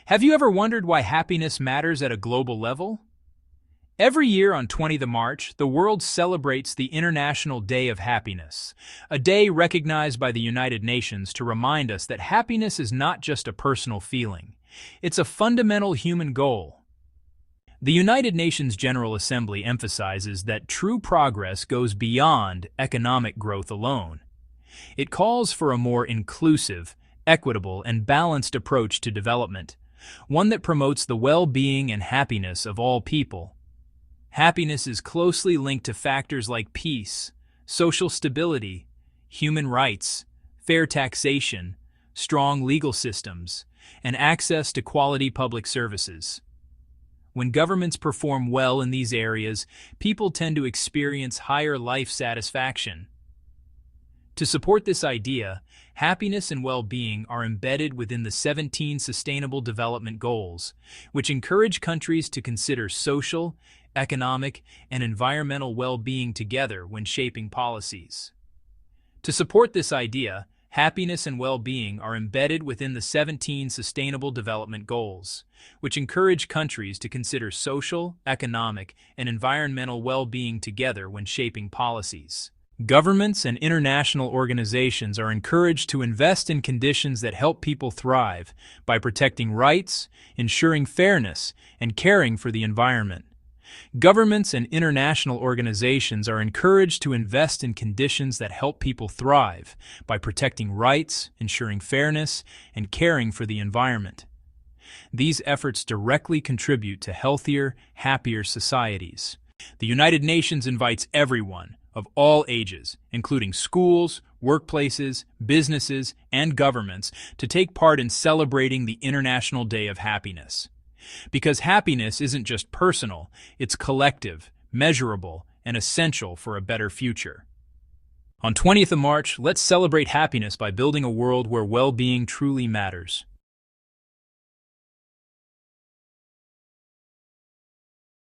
Have you ever wondered why happiness matters at a global level? Every year on 20th of March, the world celebrates the International Day of Happiness, a day recognized by the United Nations to remind us that happiness is not just a personal feeling. It's a fundamental human goal. The United Nations General Assembly emphasizes that true progress goes beyond economic growth alone. It calls for a more inclusive, equitable, and balanced approach to development, one that promotes the well-being and happiness of all people. Happiness is closely linked to factors like peace, social stability, human rights, fair taxation, strong legal systems, and access to quality public services. When governments perform well in these areas, people tend to experience higher life satisfaction. To support this idea, happiness and well-being are embedded within the 17 Sustainable Development Goals, which encourage countries to consider social, economic, and environmental well-being together when shaping policies. To support this idea, happiness and well-being are embedded within the 17 Sustainable Development Goals, which encourage countries to consider social, economic, and environmental well-being together when shaping policies. Governments and international organizations are encouraged to invest in conditions that help people thrive by protecting rights, ensuring fairness, and caring for the environment. Governments and international organizations are encouraged to invest in conditions that help people thrive by protecting rights, ensuring fairness, and caring for the environment. These efforts directly contribute to healthier, happier societies. The United Nations invites everyone, of all ages, including schools, workplaces, businesses, and governments, to take part in celebrating the International Day of Happiness. Because happiness isn't just personal, it's collective, measurable, and essential for a better future. On 20th of March, let's celebrate happiness by building a world where well-being truly matters.